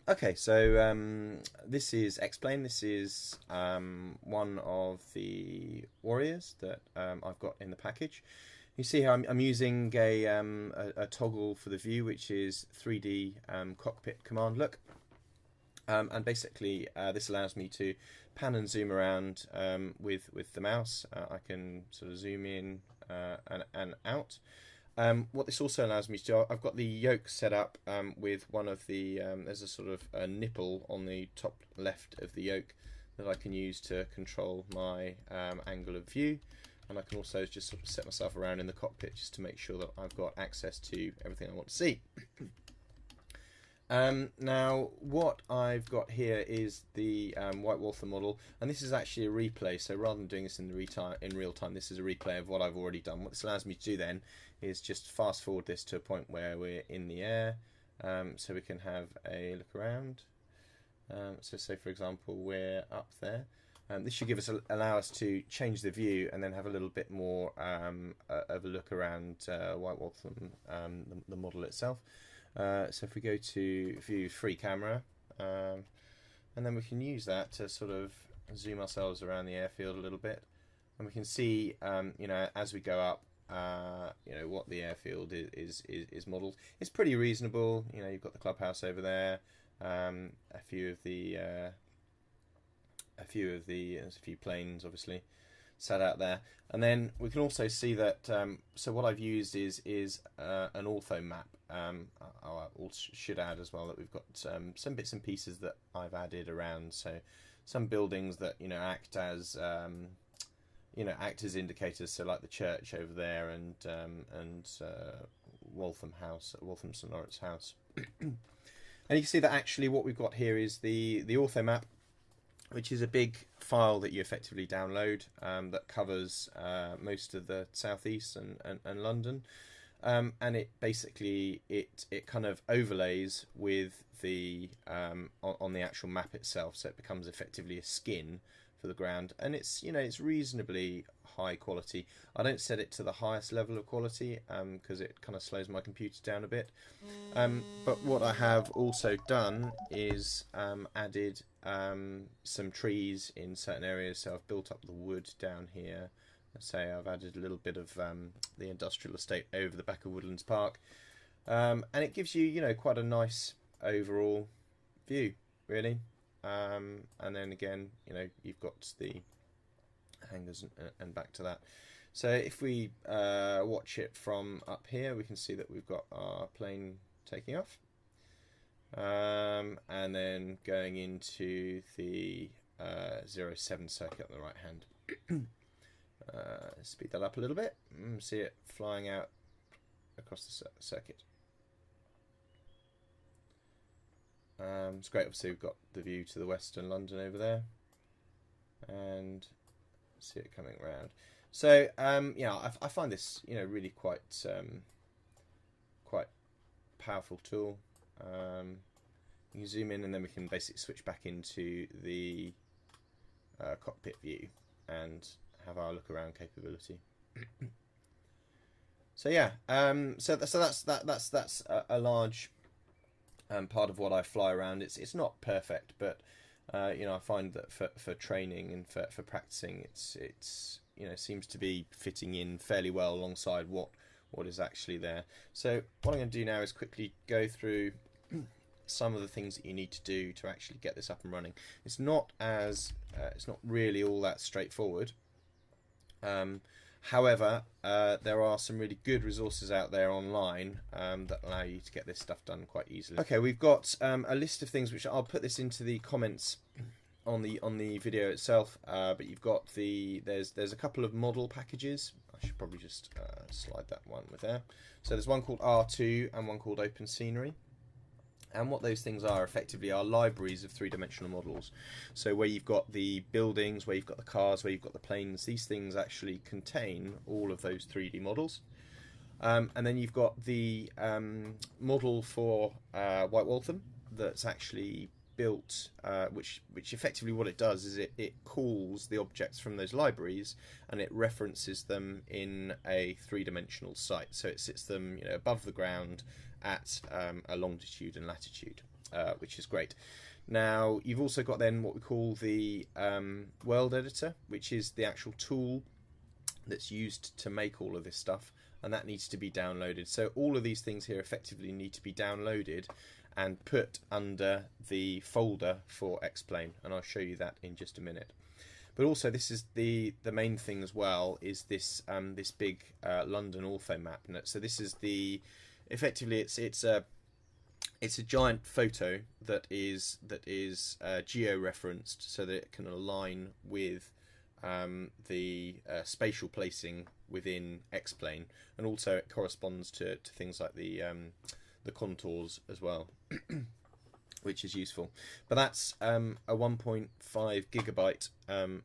Okay, so this is Xplane. This is one of the warriors that I've got in the package. You see how I'm using a toggle for the view, which is 3D cockpit command look. And basically this allows me to pan and zoom around with the mouse. I can sort of zoom in and out. What this also allows me to do, I've got the yoke set up with one of the, there's a sort of a nipple on the top left of the yoke that I can use to control my angle of view, and I can also just sort of set myself around in the cockpit just to make sure that I've got access to everything I want to see. Now what I've got here is the White Waltham model, and this is actually a replay, so rather than doing this in real time, this is a replay of what I've already done. What this allows me to do then is just fast forward this to a point where we're in the air, so we can have a look around. So say for example we're up there. This should allow us to change the view and then have a little bit more of a look around White Waltham, the model itself. So if we go to view free camera, and then we can use that to sort of zoom ourselves around the airfield a little bit, and we can see, you know, as we go up, you know, what the airfield is modelled. It's pretty reasonable. You know, you've got the clubhouse over there, a few planes obviously sat out there, and then we can also see that. So what I've used is an ortho map. I should add as well that we've got some bits and pieces that I've added around. So some buildings that act as indicators. So like the church over there and Waltham House, Waltham St Lawrence House. And you can see that actually what we've got here is the ortho map, which is a big file that you effectively download that covers most of the southeast and London, and it basically it kind of overlays with the on the actual map itself, so it becomes effectively a skin for the ground, and it's it's reasonably high quality. I don't set it to the highest level of quality because it kind of slows my computer down a bit. But what I have also done is added some trees in certain areas. So I've built up the wood down here. Let's say I've added a little bit of the industrial estate over the back of Woodlands Park, and it gives you quite a nice overall view, really. And then again, you've got the hangars and back to that. So if we watch it from up here, we can see that we've got our plane taking off, and then going into the 07 circuit on the right hand. Speed that up a little bit. See it flying out across the circuit. It's great. Obviously, we've got the view to the western London over there, and see it coming around. So I find this really quite powerful tool. You can zoom in, and then we can basically switch back into the cockpit view and have our look around capability. So yeah, so that's a large part of what I fly around. It's not perfect, but I find that for training and for practicing, it's seems to be fitting in fairly well alongside what is actually there. So what I'm going to do now is quickly go through some of the things that you need to do to actually get this up and running. It's not really all that straightforward. However, there are some really good resources out there online that allow you to get this stuff done quite easily. Okay, we've got a list of things which I'll put this into the comments on the video itself. But you've got there's a couple of model packages. I should probably just slide that one with there. So there's one called R2 and one called Open Scenery. And what those things are effectively are libraries of three-dimensional models. So where you've got the buildings, where you've got the cars, where you've got the planes, these things actually contain all of those 3D models. And then you've got the model for White Waltham that's actually built, which effectively what it does is it calls the objects from those libraries and it references them in a three-dimensional site. So it sits them above the ground at a longitude and latitude. which is great. Now you've also got then what we call the world editor, which is the actual tool that's used to make all of this stuff, and that needs to be downloaded. So all of these things here effectively need to be downloaded and put under the folder for Xplane, and I'll show you that in just a minute. But also, this is the main thing as well, is this this big London ortho map. So this is effectively it's a giant photo that is geo-referenced so that it can align with the spatial placing within Xplane, and also it corresponds to things like the contours as well, which is useful. But that's a 1.5 gigabyte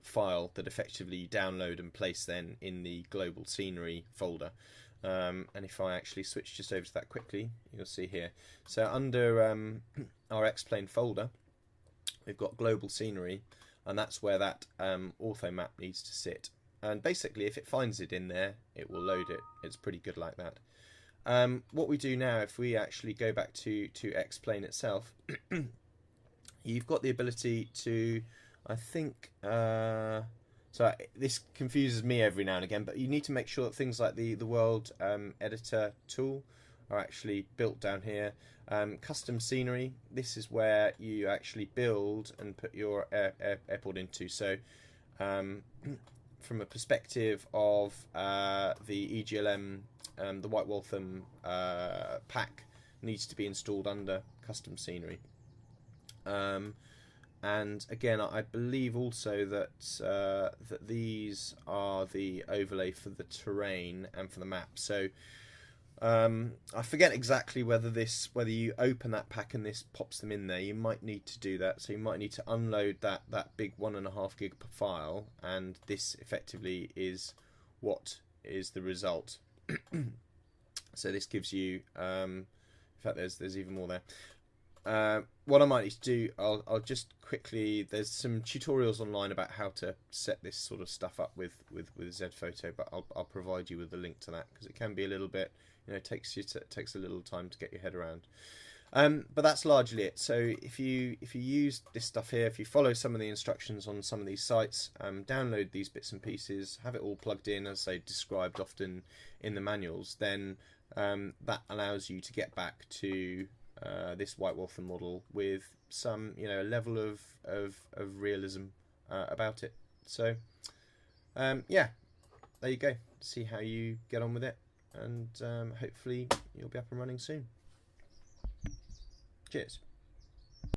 file that effectively you download and place then in the global scenery folder. And if I actually switch just over to that quickly, you'll see here. So under our Xplane folder, we've got global scenery, and that's where that ortho map needs to sit. And basically, if it finds it in there, it will load it. It's pretty good like that. What we do now, if we actually go back to Xplane itself, you've got the ability to, I think, so this confuses me every now and again, but you need to make sure that things like the world editor tool are actually built down here. Custom scenery, this is where you actually build and put your airport into. So from a perspective of the EGLM, the White Waltham pack needs to be installed under custom scenery. And again, I believe also that that these are the overlay for the terrain and for the map. So I forget exactly whether you open that pack and this pops them in there. You might need to do that. So you might need to unload that big 1.5 gig file, and this effectively is what is the result. So this gives you, in fact, there's even more there. What I might need to do, I'll just quickly, there's some tutorials online about how to set this sort of stuff up with ZPhoto, but I'll provide you with a link to that, because it can be a little bit, it takes a little time to get your head around. But that's largely it. So if you use this stuff here, if you follow some of the instructions on some of these sites, download these bits and pieces, have it all plugged in as they described often in the manuals, then that allows you to get back to this White Waltham model with some level of realism about it. So yeah, there you go. See how you get on with it, and hopefully you'll be up and running soon. Cheers.